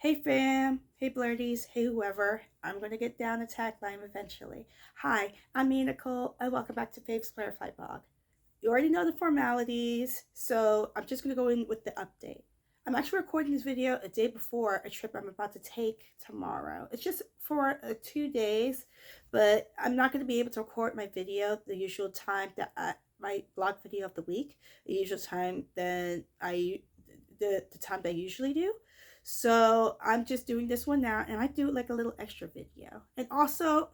Hey fam, hey blurdies, hey whoever. I'm gonna get down a tagline eventually. Hi, I'm me Nicole, and welcome back to Fave's Clarify blog. You already know the formalities, so I'm just gonna go in with the update. I'm actually recording this video a day before a trip I'm about to take tomorrow. It's just for 2 days, but I'm not gonna be able to record my video the usual time that my blog video of the week, the usual time that the time that I usually do. So I'm just doing this one now, and I do like a little extra video. And also,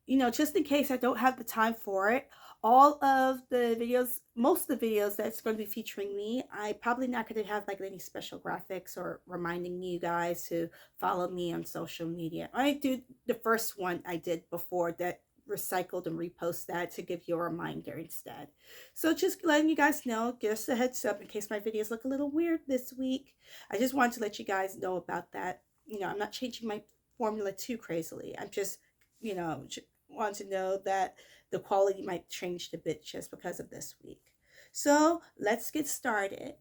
just in case I don't have the time for it, all of the videos, most of the videos that's going to be featuring me, I probably not going to have like any special graphics or reminding you guys to follow me on social media. I do the first one I did before that recycled and repost that to give you a reminder instead. So just letting you guys know, just a heads up in case my videos look a little weird this week. I just wanted to let you guys know about that. I'm not changing my formula too crazily. I'm just, want to know that the quality might change a bit just because of this week. So let's get started.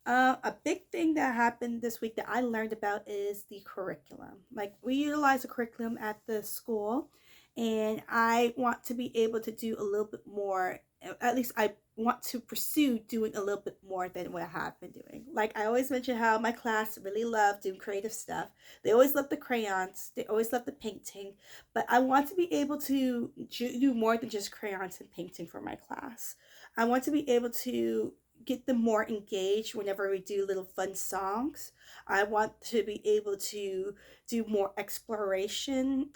A big thing that happened this week that I learned about is the curriculum. Like, we utilize a curriculum at the school, and I want to be able to do a little bit more. At least I want to pursue doing a little bit more than what I have been doing. Like, I always mention how my class really loved doing creative stuff. They always loved the crayons, they always loved the painting, but I want to be able to do more than just crayons and painting for my class. I want to be able to get them more engaged whenever we do little fun songs. I want to be able to do more exploration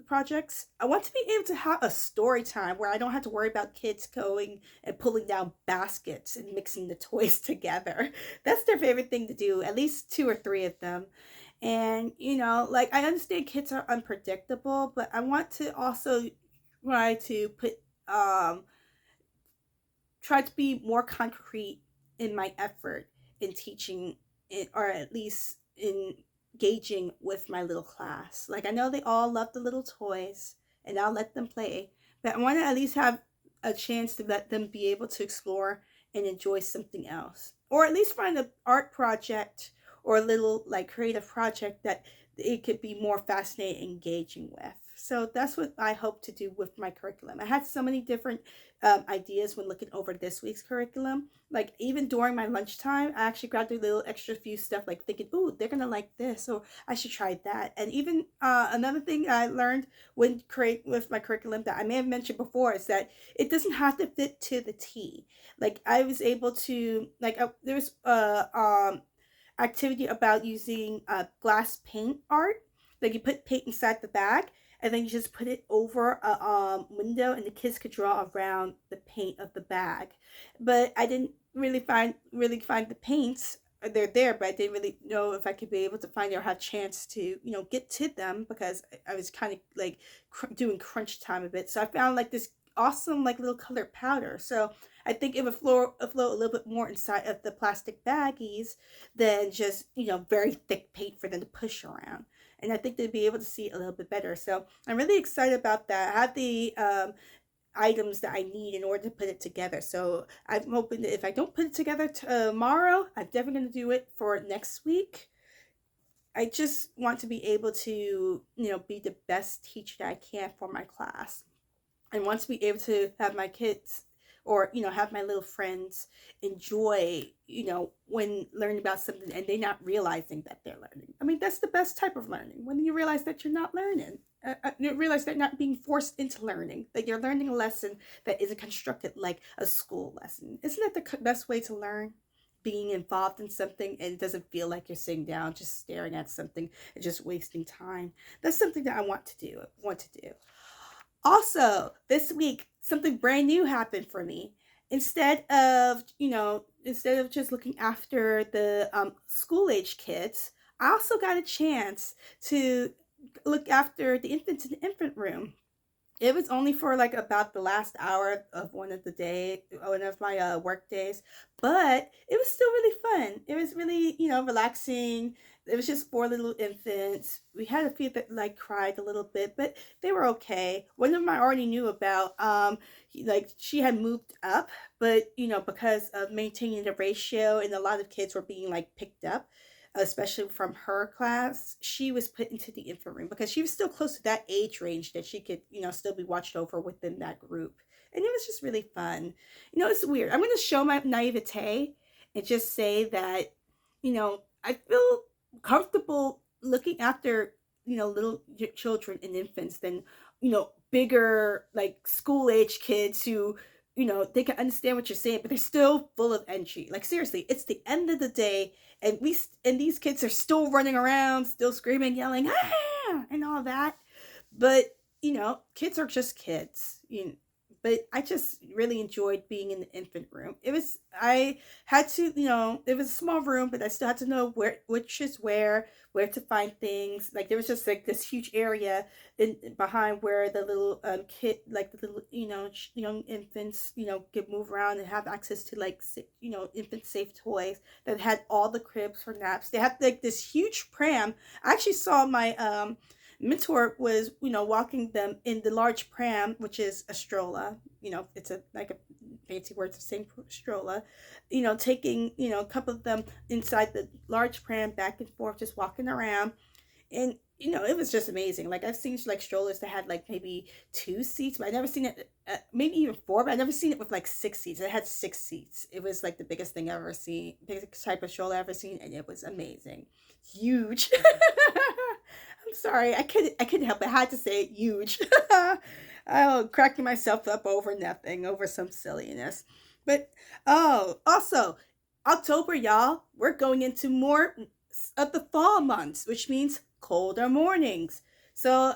projects. I want to be able to have a story time where I don't have to worry about kids going and pulling down baskets and mixing the toys together. That's their favorite thing to do, at least two or three of them. And, like, I understand kids are unpredictable, but I want to also try to um, try to be more concrete in my effort in teaching it, or at least in engaging with my little class. Like, I know they all love the little toys, and I'll let them play, but I want to at least have a chance to let them be able to explore and enjoy something else, or at least find an art project or a little like creative project that it could be more fascinating and engaging with. So that's what I hope to do with my curriculum. I had so many different ideas when looking over this week's curriculum. Like, even during my lunchtime, I actually grabbed a little extra few stuff, like thinking, "Ooh, they're gonna like this, so I should try that." And even another thing I learned when create with my curriculum that I may have mentioned before is that it doesn't have to fit to the T. Like, I was able to there was activity about using glass paint art. Like, you put paint inside the bag, and then you just put it over a window, and the kids could draw around the paint of the bag. But I didn't really find the paints. They're there, but I didn't really know if I could be able to find or have a chance to get to them, because I was kind of like doing crunch time a bit. So I found like this awesome like little colored powder. So I think it would float a little bit more inside of the plastic baggies than just very thick paint for them to push around. And I think they'd be able to see it a little bit better. So I'm really excited about that. I have the items that I need in order to put it together. So I'm hoping that if I don't put it together tomorrow, I'm definitely going to do it for next week. I just want to be able to, be the best teacher that I can for my class. I want to be able to have my kids, or have my little friends enjoy when learning about something and they're not realizing that they're learning. I mean, that's the best type of learning, when you realize that you're not learning. You realize that not being forced into learning, that you're learning a lesson that isn't constructed like a school lesson. Isn't that the best way to learn? Being involved in something, and it doesn't feel like you're sitting down just staring at something and just wasting time. That's something that I want to do. Also, this week, something brand new happened for me. Instead of just looking after the school age kids, I also got a chance to look after the infants in the infant room. It was only for like about the last hour of one of my work days, but it was still really fun. It was really, relaxing. It was just four little infants. We had a few that like cried a little bit, but they were okay. One of them I already knew about. She had moved up, but because of maintaining the ratio, and a lot of kids were being like picked up, especially from her class, she was put into the infant room because she was still close to that age range that she could, still be watched over within that group. And it was just really fun. It's weird. I'm going to show my naivete and just say that, I feel comfortable looking after, little children and infants than, bigger, like school age kids who, they can understand what you're saying, but they're still full of energy. Like, seriously, it's the end of the day, and these kids are still running around, still screaming, yelling, ah, and all that. But kids are just kids. But I just really enjoyed being in the infant room. I had to, it was a small room, but I still had to know which is where to find things. Like there was just like this huge area in behind where the little kid, like the little, young infants, could move around and have access to like, infant safe toys that had all the cribs for naps. They had like this huge pram. I actually saw my mentor was, walking them in the large pram, which is a stroller. It's a like a fancy word for saying stroller. Taking, a couple of them inside the large pram back and forth, just walking around. And it was just amazing. Like I've seen like strollers that had like maybe 2 seats, but I never seen it, maybe even 4, but I never seen it with like 6 seats. It had 6 seats. It was like the biggest thing I've ever seen, biggest type of stroller I've ever seen, and it was amazing. Huge. I'm sorry, I couldn't help it. I had to say it, huge. Oh, cracking myself up over nothing, over some silliness. But also October, y'all, we're going into more of the fall months, which means colder mornings. So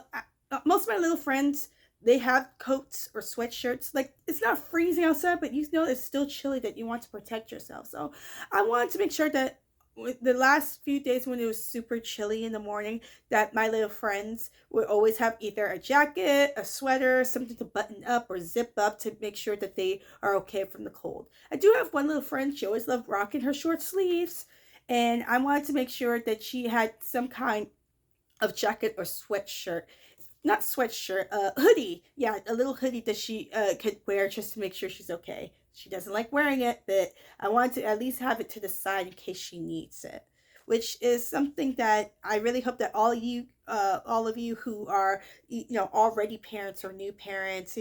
most of my little friends, they have coats or sweatshirts. Like it's not freezing outside, but it's still chilly, that you want to protect yourself. So I wanted to make sure that with the last few days when it was super chilly in the morning, that my little friends would always have either a jacket, a sweater, something to button up or zip up to make sure that they are okay from the cold. I do have one little friend, she always loved rocking her short sleeves, and I wanted to make sure that she had some kind of jacket or sweatshirt, not sweatshirt, hoodie. Yeah, a little hoodie that she could wear just to make sure she's okay. She doesn't like wearing it, but I wanted to at least have it to the side in case she needs it. Which is something that I really hope that all of you who are, already parents or new parents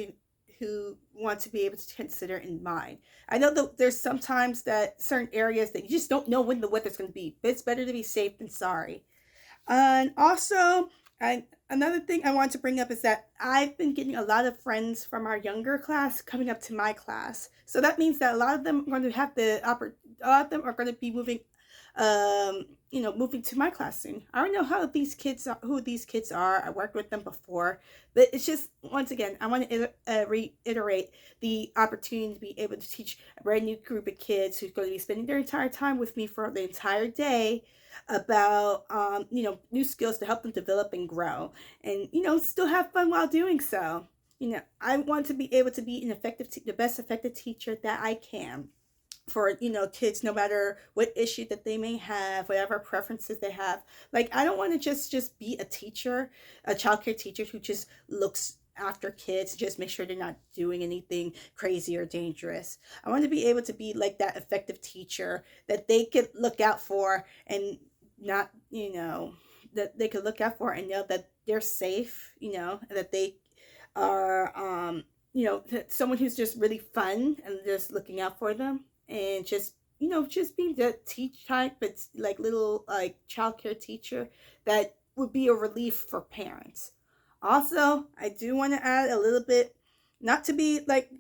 who want to be able to consider in mind. I know that there's sometimes that certain areas that you just don't know when the weather's going to be, but it's better to be safe than sorry. And also, another thing I want to bring up is that I've been getting a lot of friends from our younger class coming up to my class. So that means that a lot of them are going to have a lot of them are going to be moving, moving to my class soon. I don't know who these kids are. I worked with them before, but it's just, once again, I want to reiterate the opportunity to be able to teach a brand new group of kids who's going to be spending their entire time with me for the entire day about new skills to help them develop and grow, and still have fun while doing so. I want to be able to be the best effective teacher that I can for kids, no matter what issue that they may have, whatever preferences they have. Like I don't want to just be a teacher, a childcare teacher who just looks after kids, just make sure they're not doing anything crazy or dangerous. I want to be able to be like that effective teacher that they could look out for, and not, that they could look out for and know that they're safe, that they are, someone who's just really fun and just looking out for them, and just, just being the teach type, but like little like childcare teacher that would be a relief for parents. Also, I do want to add a little bit, not to be like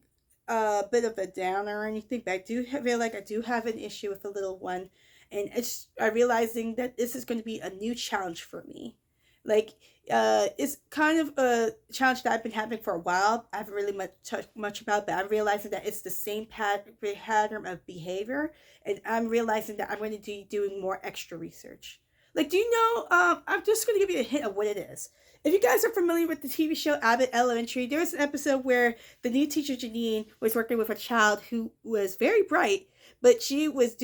a bit of a downer or anything, but I do feel like I do have an issue with a little one, and it's I realizing that this is going to be a new challenge for me. Like, it's kind of a challenge that I've been having for a while. I haven't really talked much about, but I'm realizing that it's the same pattern of behavior, and I'm realizing that I'm going to be doing more extra research. Like, do you know? I'm just going to give you a hint of what it is. If you guys are familiar with the TV show Abbott Elementary, there was an episode where the new teacher Janine was working with a child who was very bright, but she was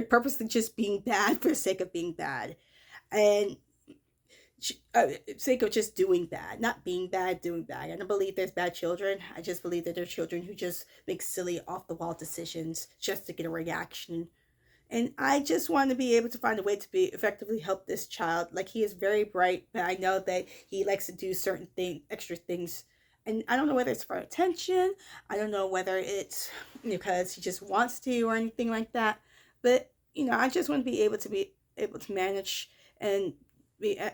purposely just being bad for the sake of being bad, and sake of just doing bad, not being bad, doing bad. I don't believe there's bad children. I just believe that there are children who just make silly, off the wall decisions just to get a reaction. And I just want to be able to find a way to be effectively help this child. Like, he is very bright, but I know that he likes to do certain things, extra things. And I don't know whether it's for attention. I don't know whether it's because he just wants to or anything like that. But, I just want to be able to manage and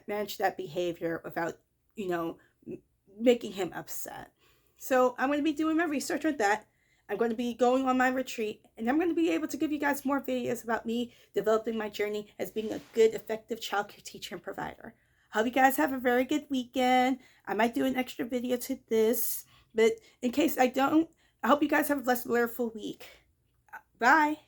manage that behavior without, you know, making him upset. So I'm going to be doing my research on that. I'm going to be going on my retreat, and I'm going to be able to give you guys more videos about me developing my journey as being a good, effective childcare teacher and provider. Hope you guys have a very good weekend. I might do an extra video to this, but in case I don't, I hope you guys have a blessed, wonderful week. Bye.